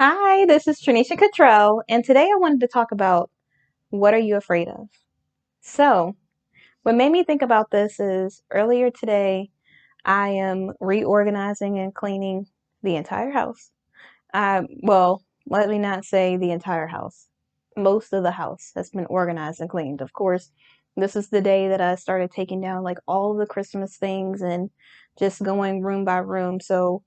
Hi, this is Trinesha, and today I wanted to talk about what are you afraid of? So, what made me think about this is earlier today, I am reorganizing and cleaning the entire house. Well, let me not say the entire house. Most of the house has been organized and cleaned. Of course, this is the day that I started taking down like all of the Christmas things and just going room by room. So,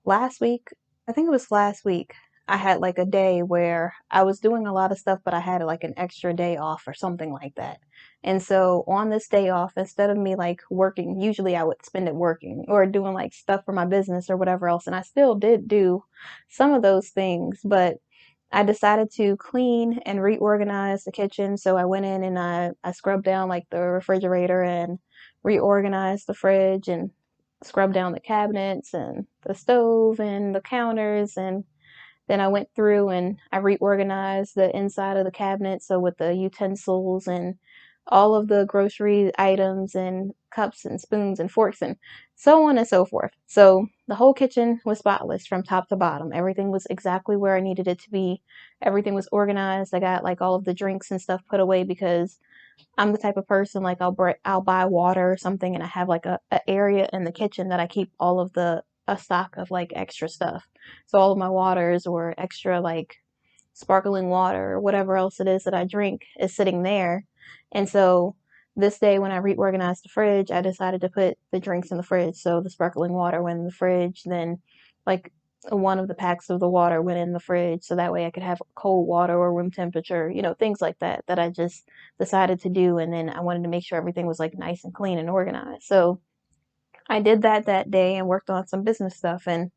last week, I think it was last week, I had like a day where I was doing a lot of stuff, but I had like an extra day off or something like that. And so on this day off, instead of me like working, usually I would spend it working or doing like stuff for my business or whatever else. And I still did do some of those things, but I decided to clean and reorganize the kitchen. So I went in and I scrubbed down like the refrigerator and reorganized the fridge and scrubbed down the cabinets and the stove and the counters. And then I went through and I reorganized the inside of the cabinet. So with the utensils and all of the grocery items and cups and spoons and forks and so on and so forth. So the whole kitchen was spotless from top to bottom. Everything was exactly where I needed it to be. Everything was organized. I got like all of the drinks and stuff put away because I'm the type of person like I'll buy water or something and I have like a area in the kitchen that I keep all of the a stock of like extra stuff. So all of my waters or extra like sparkling water or whatever else it is that I drink is sitting there. And so this day when I reorganized the fridge, I decided to put the drinks in the fridge. So the sparkling water went in the fridge, then like one of the packs of the water went in the fridge so that way I could have cold water or room temperature, things like that that I just decided to do. And then I wanted to make sure everything was like nice and clean and organized. So I did that day and worked on some business stuff. And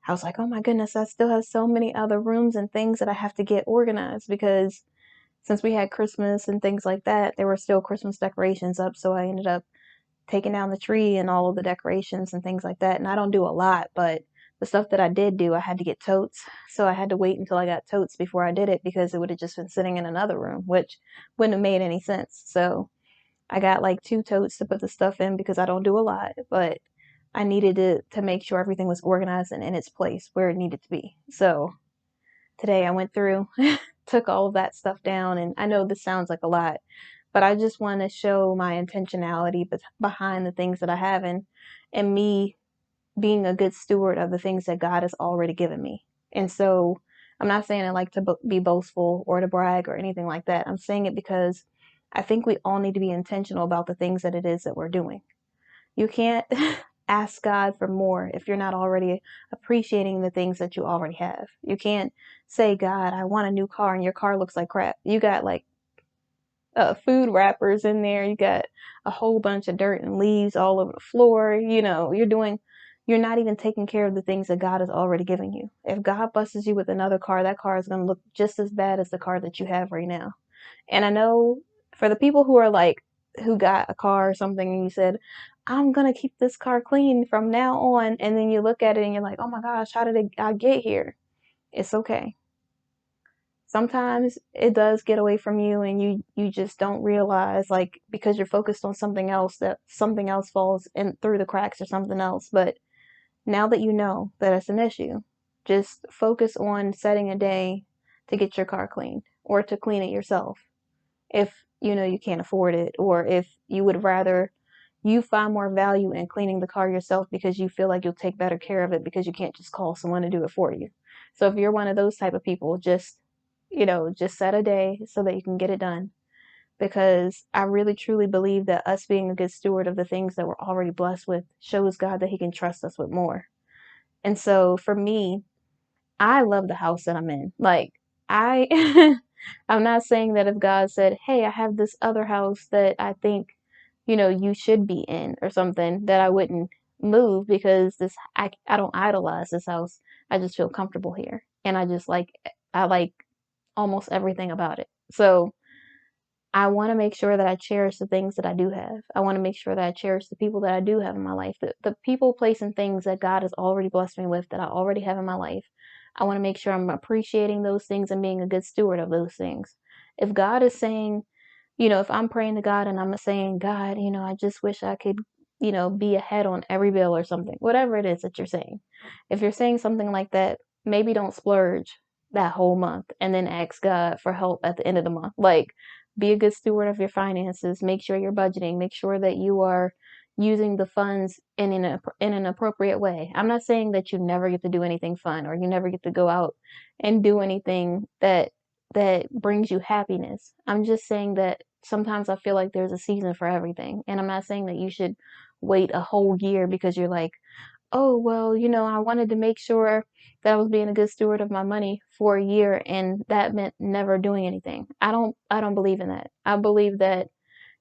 I was like, oh my goodness, I still have so many other rooms and things that I have to get organized because since we had Christmas and things like that, there were still Christmas decorations up. So I ended up taking down the tree and all of the decorations and things like that. And I don't do a lot, but the stuff that I did do, I had to get totes. So I had to wait until I got totes before I did it because it would have just been sitting in another room, which wouldn't have made any sense. So I got like two totes to put the stuff in because I don't do a lot, but I needed to make sure everything was organized and in its place where it needed to be. So today I went through, took all of that stuff down, and I know this sounds like a lot, but I just want to show my intentionality behind the things that I have and me being a good steward of the things that God has already given me. And so I'm not saying I like to be boastful or to brag or anything like that. I'm saying it because I think we all need to be intentional about the things that it is that we're doing. You can't ask God for more if you're not already appreciating the things that you already have. You can't say, God, I want a new car, and your car looks like crap. You got like food wrappers in there. You got a whole bunch of dirt and leaves all over the floor. You're not even taking care of the things that God has already given you. If God busts you with another car, that car is going to look just as bad as the car that you have right now. And I know for the people who are like, who got a car or something and you said, I'm going to keep this car clean from now on. And then you look at it and you're like, oh my gosh, how did I get here? It's okay. Sometimes it does get away from you and you just don't realize like because you're focused on something else that something else falls in through the cracks or something else. But now that you know that it's an issue, just focus on setting a day to get your car cleaned or to clean it yourself if you know you can't afford it, or if you would rather you find more value in cleaning the car yourself because you feel like you'll take better care of it because you can't just call someone to do it for you. So if you're one of those type of people, just set a day so that you can get it done, because I really truly believe that us being a good steward of the things that we're already blessed with shows God that he can trust us with more. And so for me, I love the house that I'm in. Like I I'm not saying that if God said, "Hey, I have this other house that I think, you should be in," or something, that I wouldn't move because I don't idolize this house. I just feel comfortable here. And I like almost everything about it. So I want to make sure that I cherish the things that I do have. I want to make sure that I cherish the people that I do have in my life, the people, place, and things that God has already blessed me with that I already have in my life. I want to make sure I'm appreciating those things and being a good steward of those things. If God is saying, if I'm praying to God and I'm saying, God, I just wish I could, be ahead on every bill or something, whatever it is that you're saying. If you're saying something like that, maybe don't splurge that whole month and then ask God for help at the end of the month. Like, be a good steward of your finances. Make sure you're budgeting. Make sure that you are using the funds in an appropriate way. I'm not saying that you never get to do anything fun or you never get to go out and do anything that brings you happiness. I'm just saying that sometimes I feel like there's a season for everything. And I'm not saying that you should wait a whole year because you're like, oh, well, I wanted to make sure that I was being a good steward of my money for a year, and that meant never doing anything. I don't believe in that. I believe that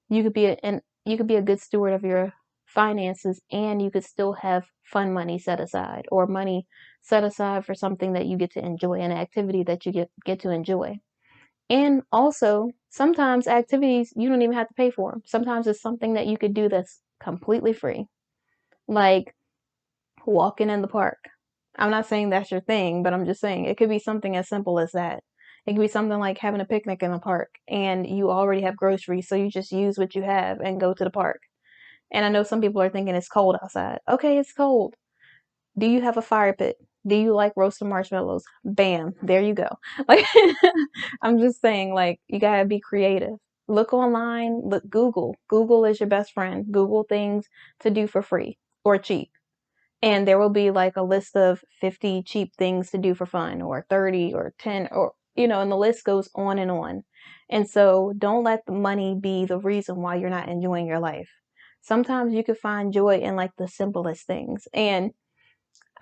you could be a good steward of your finances and you could still have fun money set aside or money set aside for something that you get to enjoy, an activity that you get to enjoy. And also, sometimes activities you don't even have to pay for them. Sometimes it's something that you could do that's completely free. Like walking in the park. I'm not saying that's your thing, but I'm just saying it could be something as simple as that. It could be something like having a picnic in the park and you already have groceries, so you just use what you have and go to the park. And I know some people are thinking it's cold outside. Okay, it's cold. Do you have a fire pit? Do you like roasted marshmallows? Bam, there you go. Like, I'm just saying, like, you gotta be creative. Look online, look Google. Google is your best friend. Google things to do for free or cheap. And there will be like a list of 50 cheap things to do for fun, or 30 or 10, or, and the list goes on and on. And so don't let the money be the reason why you're not enjoying your life. Sometimes you can find joy in like the simplest things. And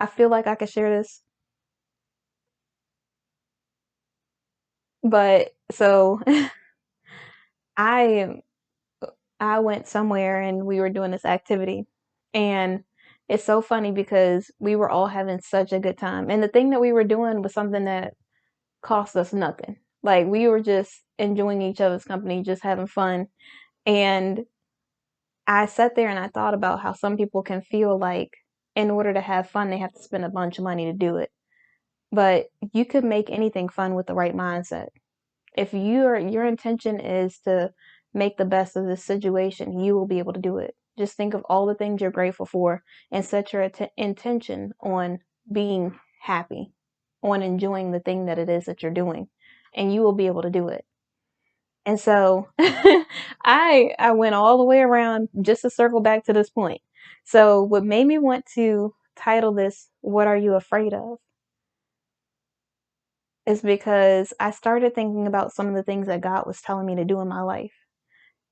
I feel like I could share this, but so I I went somewhere and we were doing this activity, and it's so funny because we were all having such a good time. And the thing that we were doing was something that cost us nothing. Like, we were just enjoying each other's company, just having fun. And I sat there and I thought about how some people can feel like in order to have fun, they have to spend a bunch of money to do it. But you could make anything fun with the right mindset. If your intention is to make the best of this situation, you will be able to do it. Just think of all the things you're grateful for and set your intention on being happy, on enjoying the thing that it is that you're doing, and you will be able to do it. And so I went all the way around just to circle back to this point. So what made me want to title this "What Are You Afraid Of?" is because I started thinking about some of the things that God was telling me to do in my life.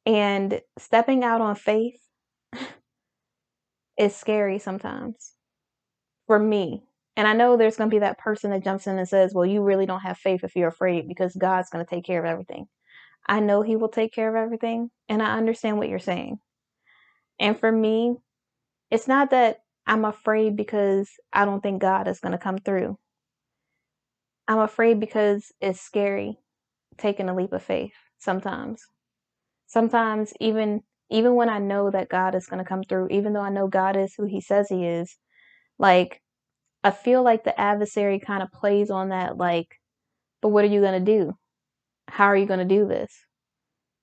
And stepping out on faith is scary sometimes for me. And I know there's going to be that person that jumps in and says, well, you really don't have faith if you're afraid because God's going to take care of everything. I know He will take care of everything. And I understand what you're saying. And for me, it's not that I'm afraid because I don't think God is going to come through. I'm afraid because it's scary taking a leap of faith sometimes. Sometimes even when I know that God is going to come through, even though I know God is who He says He is, like, I feel like the adversary kind of plays on that, like, but what are you going to do? How are you going to do this?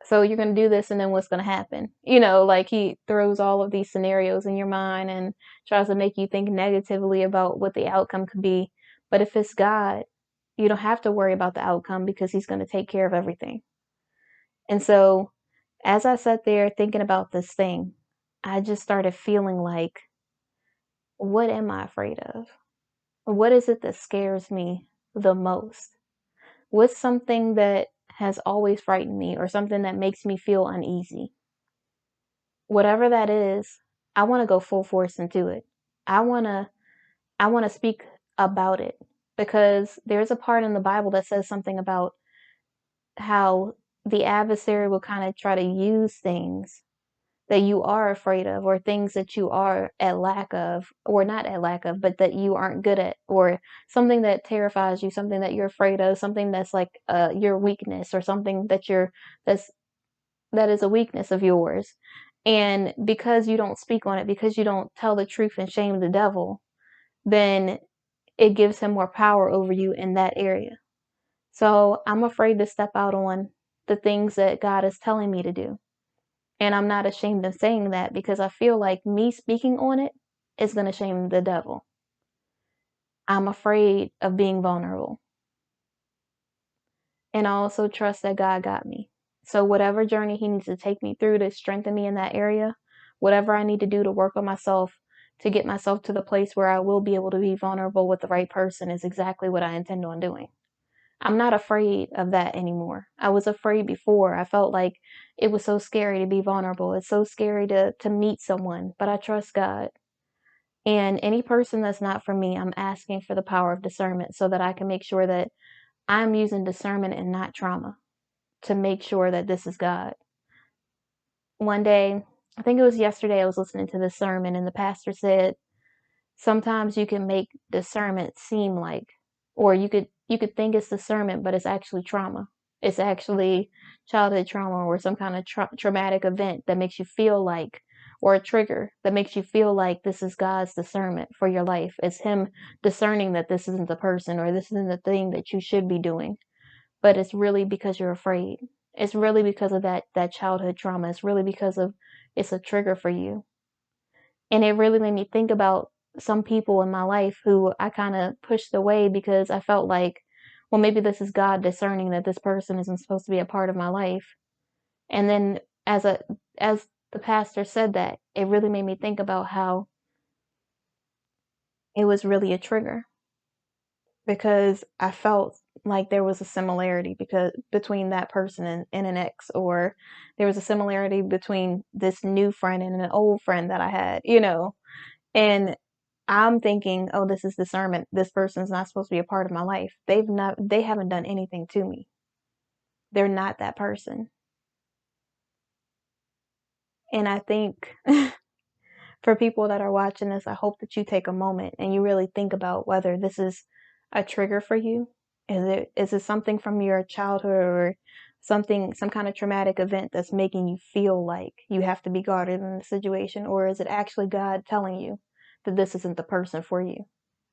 So you're going to do this and then what's going to happen? Like, he throws all of these scenarios in your mind and tries to make you think negatively about what the outcome could be. But if it's God, you don't have to worry about the outcome because He's going to take care of everything. And so as I sat there thinking about this thing, I just started feeling like, what am I afraid of? What is it that scares me the most? What's something that has always frightened me or something that makes me feel uneasy? Whatever that is, I want to go full force into it. I want to I want to speak about it because there's a part in the Bible that says something about how the adversary will kind of try to use things that you are afraid of, or things that you are at lack of, or not at lack of, but that you aren't good at, or something that terrifies you, something that you're afraid of, something that's like your weakness, or something that's that is a weakness of yours. And because you don't speak on it, because you don't tell the truth and shame the devil, then it gives him more power over you in that area. So I'm afraid to step out on the things that God is telling me to do. And I'm not ashamed of saying that because I feel like me speaking on it is going to shame the devil. I'm afraid of being vulnerable. And I also trust that God got me. So whatever journey he needs to take me through to strengthen me in that area, whatever I need to do to work on myself to get myself to the place where I will be able to be vulnerable with the right person is exactly what I intend on doing. I'm not afraid of that anymore. I was afraid before. I felt like it was so scary to be vulnerable. It's so scary to meet someone, but I trust God. And any person that's not for me, I'm asking for the power of discernment so that I can make sure that I'm using discernment and not trauma to make sure that this is God. One day, I think it was yesterday, I was listening to this sermon and the pastor said, sometimes you can make discernment seem like, or you could think it's discernment, but it's actually trauma. It's actually childhood trauma or some kind of traumatic event that makes you feel like, or a trigger that makes you feel like this is God's discernment for your life. It's him discerning that this isn't the person or this isn't the thing that you should be doing, but it's really because you're afraid. It's really because of that childhood trauma. It's really because of it's a trigger for you. And it really made me think about some people in my life who I kind of pushed away because I felt like, well, maybe this is God discerning that this person isn't supposed to be a part of my life. And then as the pastor said that, it really made me think about how it was really a trigger because I felt like there was a similarity because between that person and an ex, or there was a similarity between this new friend and an old friend that I had. And I'm thinking, oh, this is discernment. This person's not supposed to be a part of my life. They haven't done anything to me. They're not that person. And I think for people that are watching this, I hope that you take a moment and you really think about whether this is a trigger for you. Is it something from your childhood or some kind of traumatic event that's making you feel like you have to be guarded in the situation? Or is it actually God telling you that this isn't the person for you?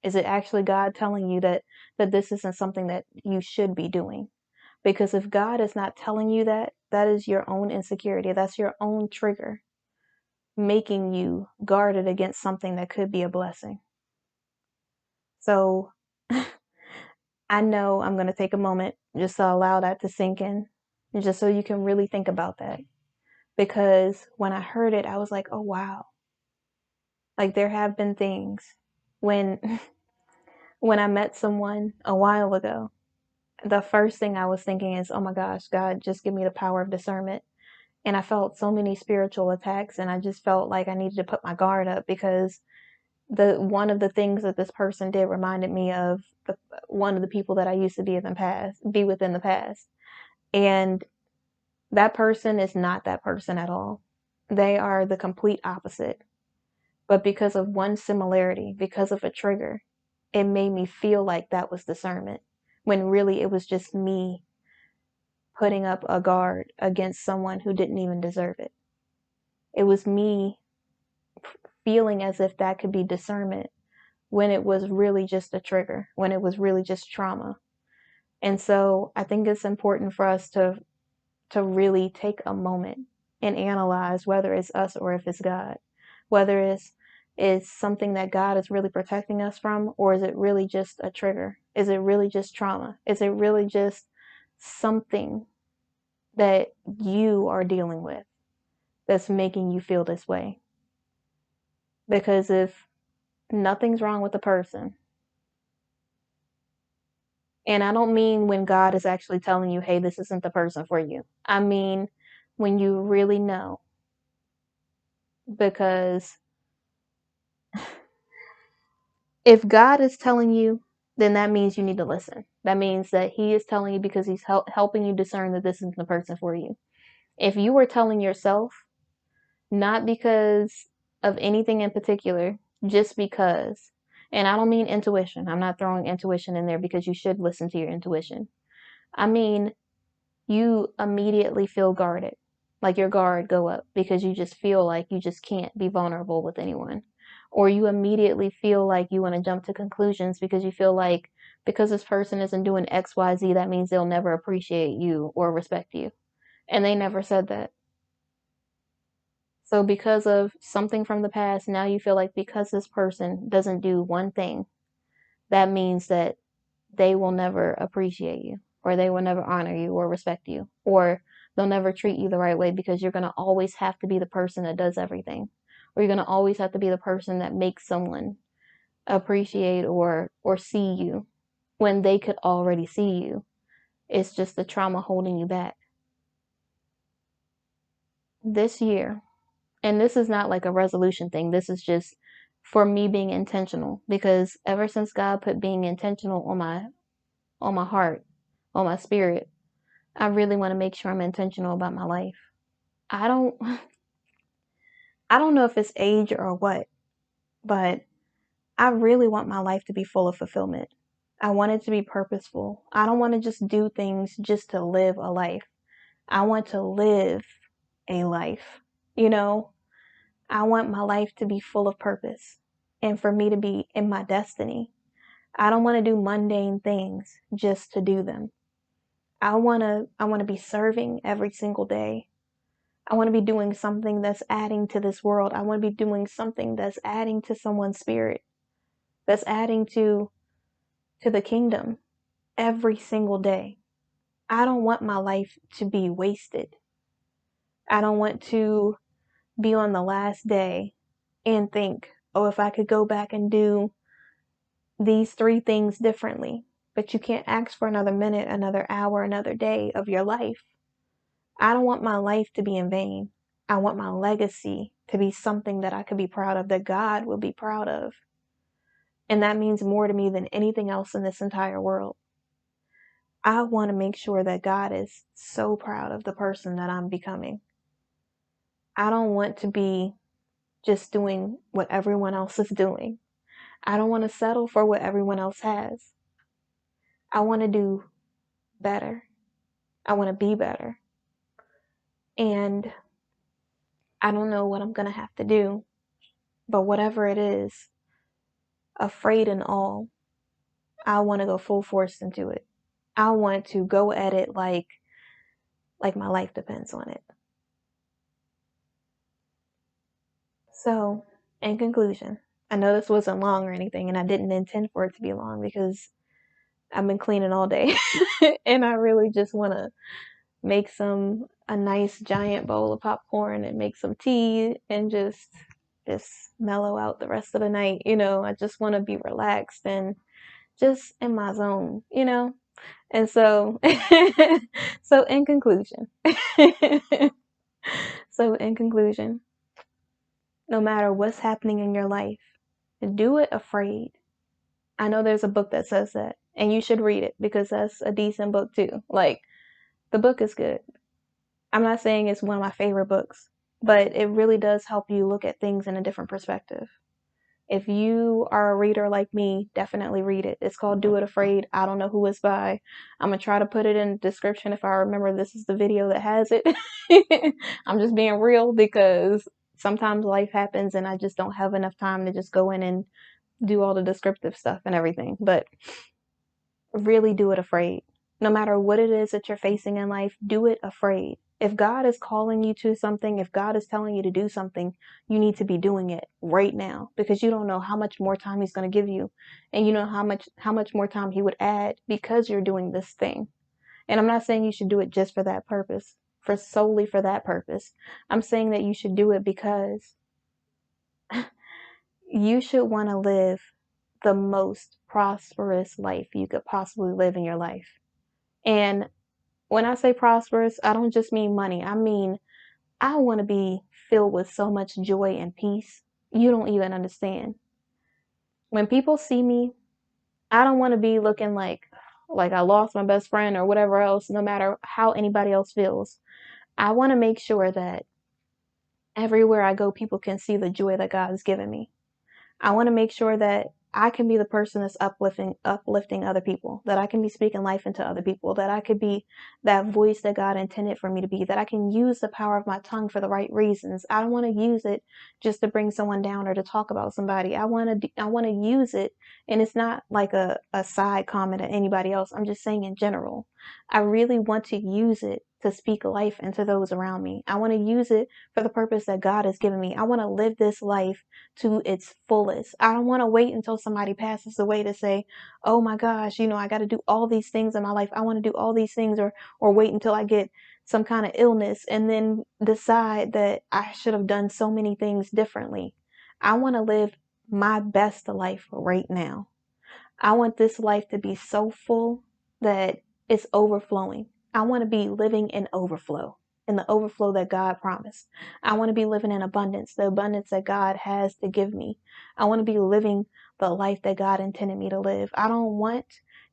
Is it actually God telling you that this isn't something that you should be doing? Because if God is not telling you that, that is your own insecurity. That's your own trigger making you guarded against something that could be a blessing. So I know I'm going to take a moment just to allow that to sink in, just so you can really think about that. Because when I heard it, I was like, oh, wow. Like there have been things when when I met someone a while ago, the first thing I was thinking is, oh my gosh, God, just give me the power of discernment. And I felt so many spiritual attacks, and I just felt like I needed to put my guard up because the one of the things that this person did reminded me of one of the people that I used to be with in the past. And that person is not that person at all. They are the complete opposite. But because of one similarity, because of a trigger, it made me feel like that was discernment, when really it was just me putting up a guard against someone who didn't even deserve it. It was me feeling as if that could be discernment when it was really just a trigger, when it was really just trauma. And so I think it's important for us to really take a moment and analyze whether it's us or if it's God, whether it's something that God is really protecting us from, or is it really just a trigger? Is it really just trauma? Is it really just something that you are dealing with that's making you feel this way? Because if nothing's wrong with the person, and I don't mean when God is actually telling you, hey, this isn't the person for you. I mean when you really know, because if God is telling you, then that means you need to listen. That means that He is telling you because He's helping you discern that this isn't the person for you. If you were telling yourself, not because of anything in particular, just because, and I don't mean intuition. I'm not throwing intuition in there because you should listen to your intuition. I mean, you immediately feel guarded, like your guard go up because you just feel like you just can't be vulnerable with anyone, or you immediately feel like you want to jump to conclusions because you feel like because this person isn't doing XYZ, that means they'll never appreciate you or respect you, and they never said that. So because of something from the past, now you feel like because this person doesn't do one thing, that means that they will never appreciate you or they will never honor you or respect you, or they'll never treat you the right way because you're going to always have to be the person that does everything, or you're going to always have to be the person that makes someone appreciate or see you when they could already see you. It's just the trauma holding you back. This year, and this is not like a resolution thing, this is just for me being intentional, because ever since God put being intentional on my heart, on my spirit, I really want to make sure I'm intentional about my life. I don't I don't know if it's age or what, but I really want my life to be full of fulfillment. I want it to be purposeful. I don't want to just do things just to live a life. I want to live a life. You know, I want my life to be full of purpose and for me to be in my destiny. I don't want to do mundane things just to do them. I want to be serving every single day. I want to be doing something that's adding to this world. I want to be doing something that's adding to someone's spirit, that's adding to the kingdom every single day. I don't want my life to be wasted. I don't want to be on the last day and think, oh, if I could go back and do these 3 things differently. But you can't ask for another minute, another hour, another day of your life. I don't want my life to be in vain. I want my legacy to be something that I could be proud of, that God will be proud of. And that means more to me than anything else in this entire world. I want to make sure that God is so proud of the person that I'm becoming. I don't want to be just doing what everyone else is doing. I don't want to settle for what everyone else has. I want to do better. I want to be better. And I don't know what I'm going to have to do, but whatever it is, afraid and all, I want to go full force into it. I want to go at it like my life depends on it. So, in conclusion, I know this wasn't long or anything, and I didn't intend for it to be long because I've been cleaning all day and I really just want to make a nice giant bowl of popcorn and make some tea and just mellow out the rest of the night. I just want to be relaxed and just in my zone. And so so in conclusion no matter what's happening in your life, do it afraid. I know there's a book that says that, and you should read it because that's a decent book too. Like, the book is good. I'm not saying it's one of my favorite books, but it really does help you look at things in a different perspective. If you are a reader like me, definitely read it. It's called Do It Afraid. I don't know who it's by. I'm going to try to put it in the description if I remember this is the video that has it. I'm just being real because sometimes life happens and I just don't have enough time to just go in and do all the descriptive stuff and everything. But really do it afraid. No matter what it is that you're facing in life, do it afraid. If God is calling you to something, if God is telling you to do something, you need to be doing it right now because you don't know how much more time he's going to give you. And you know how much more time he would add because you're doing this thing. And I'm not saying you should do it just for that purpose, solely for that purpose. I'm saying that you should do it because you should want to live the most prosperous life you could possibly live in your life. And when I say prosperous, I don't just mean money. I mean, I want to be filled with so much joy and peace. You don't even understand. When people see me, I don't want to be looking like I lost my best friend or whatever else, no matter how anybody else feels. I want to make sure that everywhere I go, people can see the joy that God has given me. I want to make sure that I can be the person that's uplifting other people, that I can be speaking life into other people, that I could be that voice that God intended for me to be, that I can use the power of my tongue for the right reasons. I don't want to use it just to bring someone down or to talk about somebody. I want to use it, and it's not like a side comment at anybody else. I'm just saying in general. I really want to use it to speak life into those around me. I want to use it for the purpose that God has given me. I want to live this life to its fullest. I don't want to wait until somebody passes away to say, oh my gosh, I got to do all these things in my life. I want to do all these things, or wait until I get some kind of illness and then decide that I should have done so many things differently. I want to live my best life right now. I want this life to be so full that it's overflowing. I want to be living in overflow, in the overflow that God promised. I want to be living in abundance, the abundance that God has to give me. I want to be living the life that God intended me to live. I don't want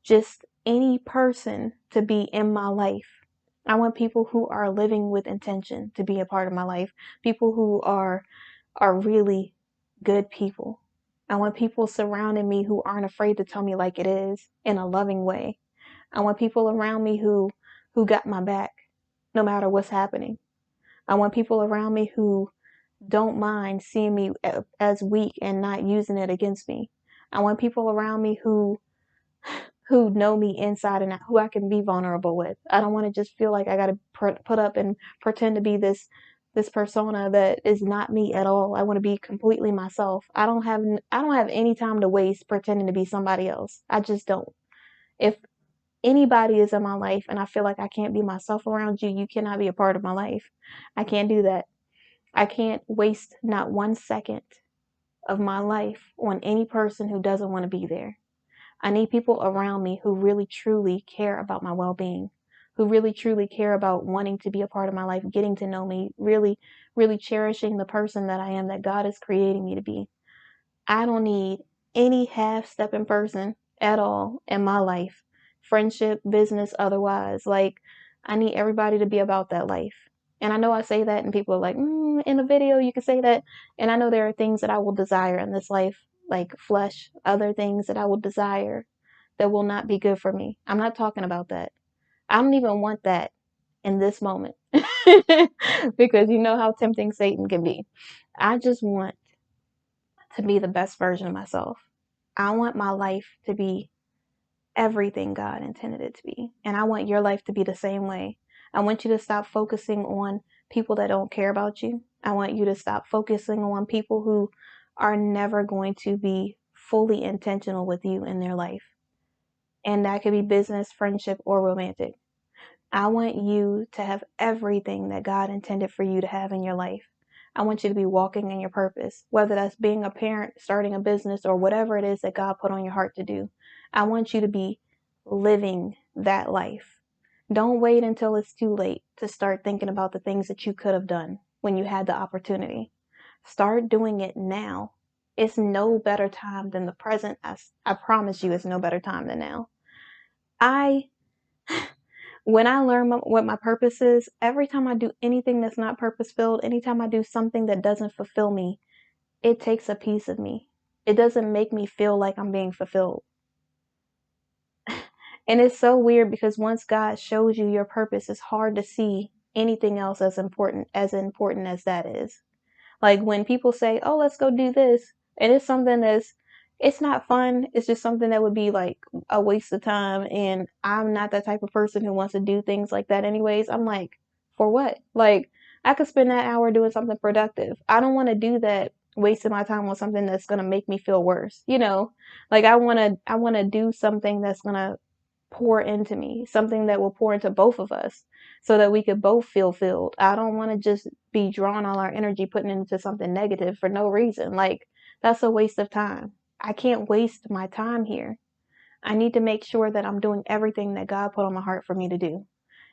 just any person to be in my life. I want people who are living with intention to be a part of my life. People who are really good people. I want people surrounding me who aren't afraid to tell me like it is in a loving way. I want people around me who got my back no matter what's happening. I want people around me who don't mind seeing me as weak and not using it against me. I want people around me who know me inside and out, who I can be vulnerable with. I don't want to just feel like I got to put up and pretend to be this persona that is not me at all. I want to be completely myself. I don't have any time to waste pretending to be somebody else. I just don't. If anybody is in my life and I feel like I can't be myself around you, you cannot be a part of my life. I can't do that. I can't waste not 1 second of my life on any person who doesn't want to be there. I need people around me who really truly care about my well-being, who really truly care about wanting to be a part of my life, getting to know me, really, really cherishing the person that I am, that God is creating me to be. I don't need any half-stepping person at all in my life, friendship, business, otherwise. Like, I need everybody to be about that life. And I know I say that, and people are like, in the video, you can say that. And I know there are things that I will desire in this life, like flesh, other things that I will desire that will not be good for me. I'm not talking about that. I don't even want that in this moment because you know how tempting Satan can be. I just want to be the best version of myself. I want my life to be everything God intended it to be. And I want your life to be the same way. I want you to stop focusing on people that don't care about you. I want you to stop focusing on people who are never going to be fully intentional with you in their life. And that could be business, friendship, or romantic. I want you to have everything that God intended for you to have in your life. I want you to be walking in your purpose, whether that's being a parent, starting a business, or whatever it is that God put on your heart to do. I want you to be living that life. Don't wait until it's too late to start thinking about the things that you could have done when you had the opportunity. Start doing it now. It's no better time than the present. I promise you, it's no better time than now. When I learn what my purpose is, every time I do anything that's not purpose filled, anytime I do something that doesn't fulfill me, it takes a piece of me. It doesn't make me feel like I'm being fulfilled. And it's so weird because once God shows you your purpose, it's hard to see anything else as important as that is. Like when people say, oh, let's go do this, and it's something it's not fun. It's just something that would be like a waste of time. And I'm not that type of person who wants to do things like that anyways. I'm like, for what? Like, I could spend that hour doing something productive. I don't want to do that, wasting my time on something that's going to make me feel worse. Like I want to do something that's going to pour into me, something that will pour into both of us so that we could both feel filled. I don't want to just be drawing all our energy putting it into something negative for no reason. Like, that's a waste of time. I can't waste my time here. I need to make sure that I'm doing everything that God put on my heart for me to do.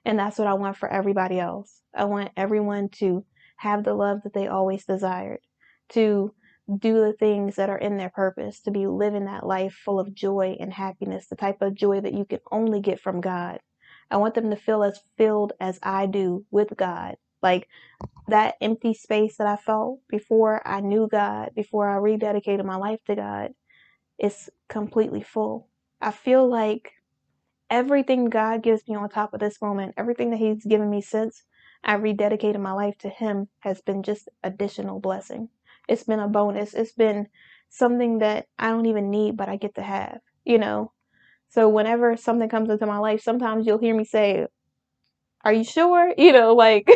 And that's what I want for everybody else. I want everyone to have the love that they always desired, to do the things that are in their purpose, to be living that life full of joy and happiness, the type of joy that you can only get from God. I want them to feel as filled as I do with God. Like that empty space that I felt before I knew God, before I rededicated my life to God, is completely full. I feel like everything God gives me on top of this moment, everything that He's given me since I rededicated my life to Him, has been just additional blessing. It's been a bonus. It's been something that I don't even need, but I get to have. So whenever something comes into my life, sometimes you'll hear me say, Are you sure? Like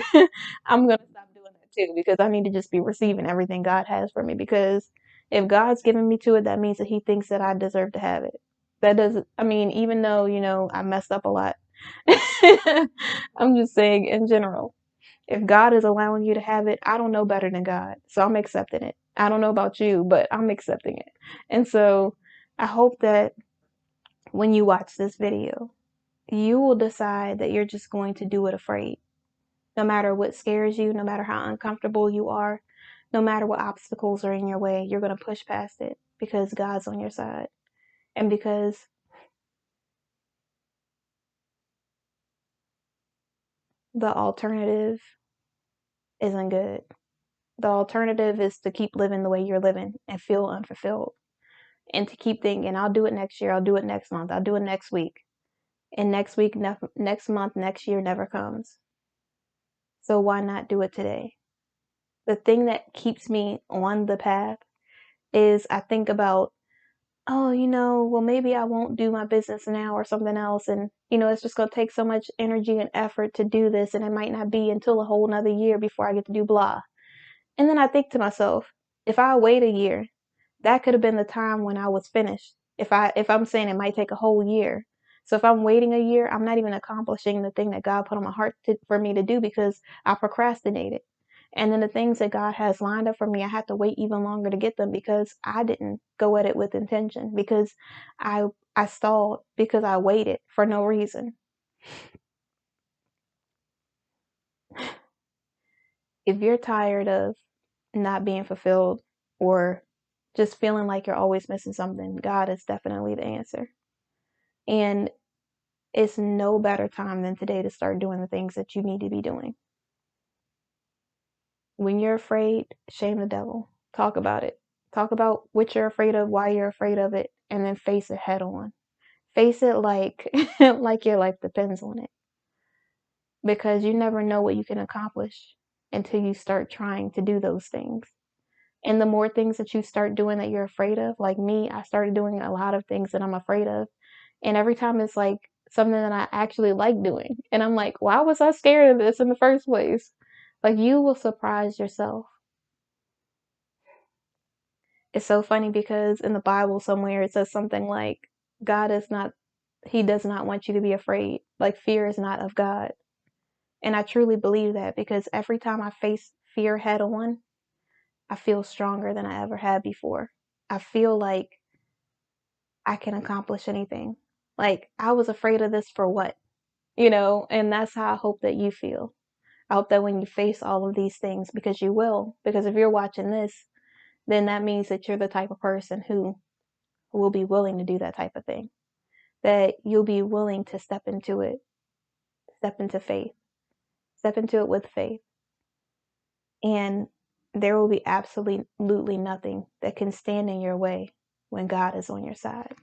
I'm gonna stop doing that too because I need to just be receiving everything God has for me because if God's giving me to it, that means that He thinks that I deserve to have it. That doesn't, I mean, even though, I messed up a lot, I'm just saying in general, if God is allowing you to have it, I don't know better than God. So I'm accepting it. I don't know about you, but I'm accepting it. And so I hope that when you watch this video, you will decide that you're just going to do it afraid. No matter what scares you, no matter how uncomfortable you are, no matter what obstacles are in your way, you're going to push past it because God's on your side and because the alternative isn't good. The alternative is to keep living the way you're living and feel unfulfilled and to keep thinking, I'll do it next year, I'll do it next month, I'll do it next week. And next week, next month, next year never comes. So why not do it today? The thing that keeps me on the path is I think about, oh, well, maybe I won't do my business now or something else. And, it's just going to take so much energy and effort to do this. And it might not be until a whole nother year before I get to do blah. And then I think to myself, if I wait a year, that could have been the time when I was finished. If I'm saying it might take a whole year. So if I'm waiting a year, I'm not even accomplishing the thing that God put on my heart for me to do because I procrastinated. And then the things that God has lined up for me, I have to wait even longer to get them because I didn't go at it with intention, because I stalled, because I waited for no reason. If you're tired of not being fulfilled or just feeling like you're always missing something, God is definitely the answer. And it's no better time than today to start doing the things that you need to be doing. When you're afraid, shame the devil. Talk about it. Talk about what you're afraid of, why you're afraid of it, and then face it head on. Face it like like your life depends on it. Because you never know what you can accomplish until you start trying to do those things. And the more things that you start doing that you're afraid of, like me, I started doing a lot of things that I'm afraid of. And every time it's like something that I actually like doing. And I'm like, why was I scared of this in the first place? Like, you will surprise yourself. It's so funny because in the Bible somewhere it says something like, God is not, He does not want you to be afraid. Like, fear is not of God. And I truly believe that because every time I face fear head on, I feel stronger than I ever had before. I feel like I can accomplish anything. Like, I was afraid of this for what? And that's how I hope that you feel. I hope that when you face all of these things, because you will, because if you're watching this, then that means that you're the type of person who will be willing to do that type of thing. That you'll be willing to step into it, step into faith, step into it with faith. And there will be absolutely nothing that can stand in your way when God is on your side.